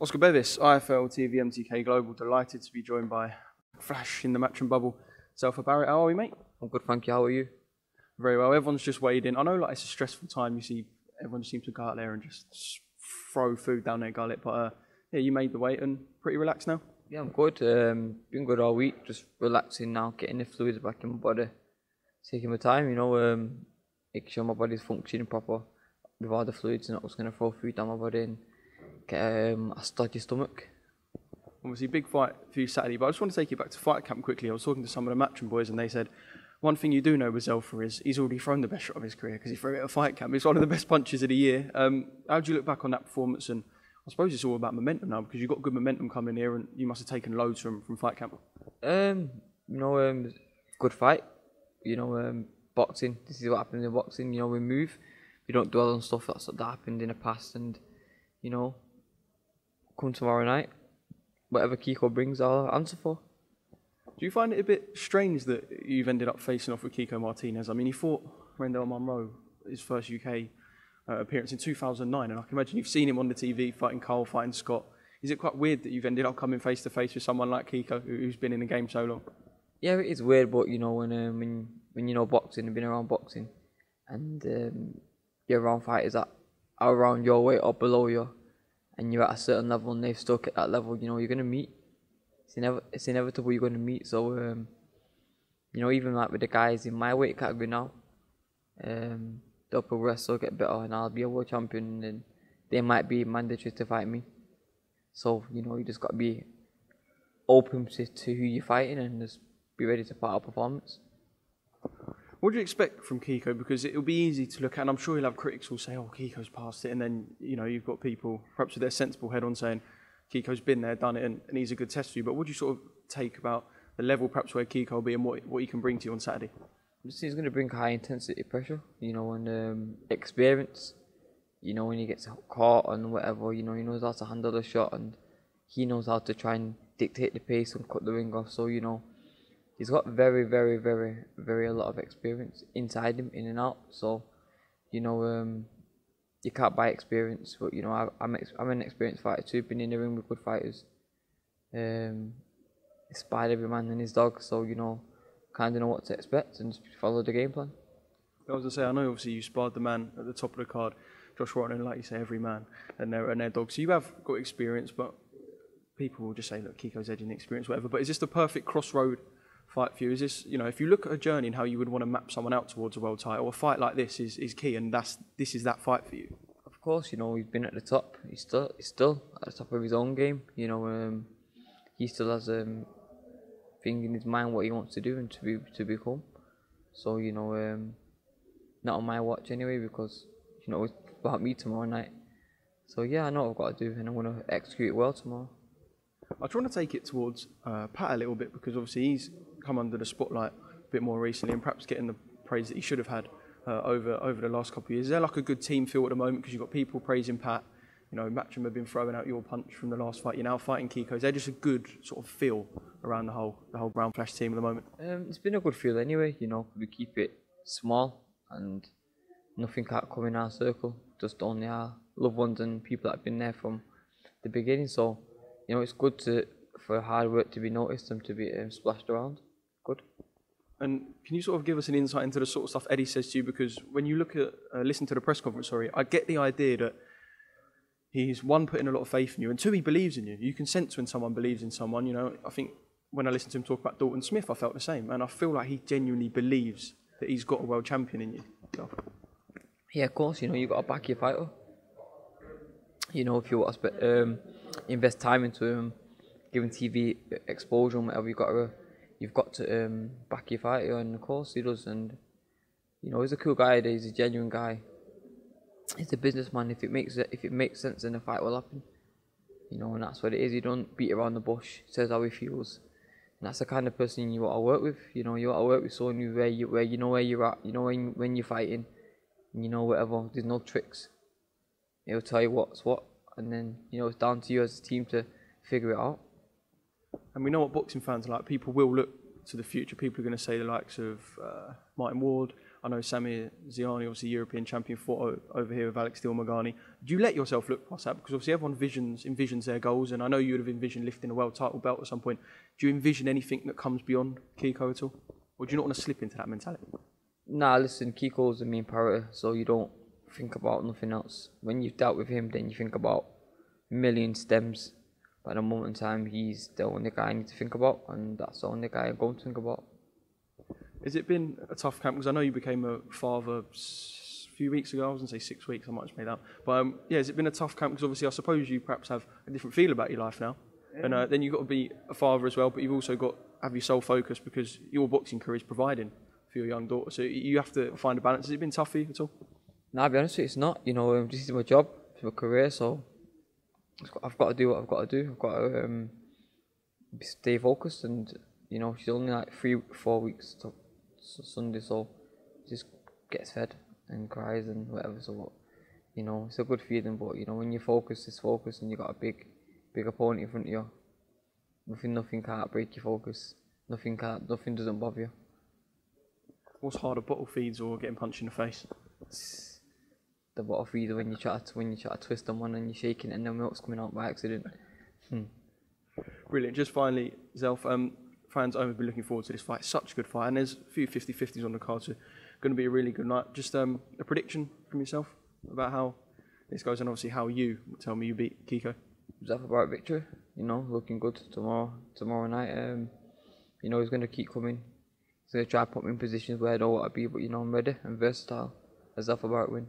Oscar Bevis, IFL TV MTK Global, delighted to be joined by Flash in the Matchroom Bubble. Zelfa Barrett, how are we, mate? I'm good, thank you. How are you? Very well. Everyone's just weighed in. I know it's a stressful time. You see everyone seems to go out there and just throw food down their gullet. But yeah, you made the weight and pretty relaxed now? Yeah, I'm good. Been good all week, just relaxing now, getting the fluids back in my body. Taking my time, making sure my body's functioning proper with all the fluids and not just going to throw food down my body and get a stodgy stomach. Obviously, big fight for you Saturday, but I just want to take you back to fight camp quickly. I was talking to some of the Matchroom boys and they said, one thing you do know with Zelfa is he's already thrown the best shot of his career because he threw it at a fight camp. It's one of the best punches of the year. How do you look back on that performance? And I suppose it's all about momentum now because you've got good momentum coming here and you must have taken loads from fight camp. Good fight. Boxing, this is what happens in boxing. We move. We don't dwell on stuff that happened in the past. And, come tomorrow night, whatever Kiko brings, I'll answer for. Do you find it a bit strange that you've ended up facing off with Kiko Martinez? I mean, he fought Rendell Munro, his first UK appearance in 2009, and I can imagine you've seen him on the TV fighting Cole, fighting Scott. Is it quite weird that you've ended up coming face to face with someone like Kiko, who's been in the game so long? Yeah, it is weird, but when you know boxing and been around boxing, and you're around fighters that are around your weight or below you, and you're at a certain level and they've stuck at that level, you're going to meet. It's inevitable you're going to meet. So, even like with the guys in my weight category now, they'll progress, they'll get better, and I'll be a world champion, and then they might be mandatory to fight me. So, you just got to be open to who you're fighting and just be ready to fight our performance. What do you expect from Kiko? Because it'll be easy to look at, and I'm sure you'll have critics who will say, oh, Kiko's past it, and then, you've got people, perhaps with their sensible head on, saying, Kiko's been there, done it, and he's a good test for you. But what do you sort of take about the level perhaps where Kiko will be and what he can bring to you on Saturday? He's going to bring high intensity pressure, and experience. When he gets caught and whatever, he knows how to handle the shot and he knows how to try and dictate the pace and cut the ring off. So, he's got very, very, very, very a lot of experience inside him, in and out. So, you can't buy experience, but I'm an experienced fighter too. Been in the ring with good fighters. Inspired every man and his dog, so kind of know what to expect and just follow the game plan. I was going to say, I know obviously you sparred the man at the top of the card, Josh Rotten, and like you say, every man and their dog. So you have got experience, but people will just say, look, Kiko's edging the experience, whatever. But is this the perfect crossroad fight for you? Is this, if you look at a journey and how you would want to map someone out towards a world title, a fight like this is key, and this is that fight for you? Of course, he's been at the top. He's still at the top of his own game. He still has thing in his mind what he wants to do and to become. So not on my watch anyway, because it's about me tomorrow night. So yeah, I know what I've got to do, and I'm going to execute it well tomorrow. I try to take it towards Pat a little bit, because obviously he's come under the spotlight a bit more recently and perhaps getting the praise that he should have had over the last couple of years. Is there like a good team feel at the moment, because you've got people praising Pat, Matchroom have been throwing out your punch from the last fight, you're now fighting Kiko. Is there just a good sort of feel around the whole Brown Flash team at the moment? It's been a good feel anyway, we keep it small and nothing can't come in our circle, just only our loved ones and people that have been there from the beginning. So it's good for hard work to be noticed and to be splashed around. Good. And can you sort of give us an insight into the sort of stuff Eddie says to you? Because when you listen to the press conference, I get the idea that he's, one, putting a lot of faith in you, and two, he believes in you. You can sense when someone believes in someone. I think when I listened to him talk about Dalton Smith, I felt the same, and I feel like he genuinely believes that he's got a world champion in you. Yeah, of course. You've got to back your fighter. If you want to invest time into him, give him TV exposure and whatever, you've got to back your fighter, and of course he does. And he's a cool guy. He's a genuine guy. He's a businessman. If it makes sense, then the fight will happen. And that's what it is. You don't beat around the bush. He says how he feels, and that's the kind of person you want to work with. You want to work with someone where you know where you're at. When you're fighting, and whatever. There's no tricks. He'll tell you what's what, and then it's down to you as a team to figure it out. And we know what boxing fans are like. People will look to the future. People are going to say the likes of Martin Ward, I know Samir Ziani, obviously European champion, fought over here with Alex Dilmagani. Do you let yourself look past that? Because obviously everyone envisions their goals, and I know you would have envisioned lifting a world title belt at some point. Do you envision anything that comes beyond Kiko at all? Or do you not want to slip into that mentality? Nah, listen, Kiko's the main priority, so you don't think about nothing else. When you've dealt with him, then you think about a million stems. But at the moment in time, he's the only guy I need to think about, and that's the only guy I'm going to think about. Has it been a tough camp? Because I know you became a father a few weeks ago. I was going to say 6 weeks, I might have made that. But yeah, has it been a tough camp? Because obviously I suppose you perhaps have a different feel about your life now. Yeah. And then you've got to be a father as well, but you've also got to have your sole focus because your boxing career is providing for your young daughter. So you have to find a balance. Has it been tough for you at all? Nah, I'll be honest with you, it's not. You know, this is my job, it's my career, so I've got to do what I've got to do. I've got to stay focused, and you know, she's only like 3-4 weeks to Sunday, so just gets fed and cries and whatever. So you know, it's a good feeling, but you know, when you're focused, it's focused, and you got a big opponent in front of you. Nothing can't break your focus. Nothing doesn't bother you. What's harder, bottle feeds or getting punched in the face? The bottle feeder when you try to twist on one and you're shaking it and the milk's coming out by accident. Brilliant. Just finally, Zelf, fans have been looking forward to this fight. Such a good fight, and there's a few 50-50s on the card, so going to be a really good night. Just a prediction from yourself about how this goes, and obviously how you tell me you beat Kiko. Zelfa Barrett victory. You know, looking good tomorrow night. You know, he's going to keep coming. He's going to try to put me in positions where I don't want to be, but you know, I'm ready and versatile. A Zelfa Barrett win.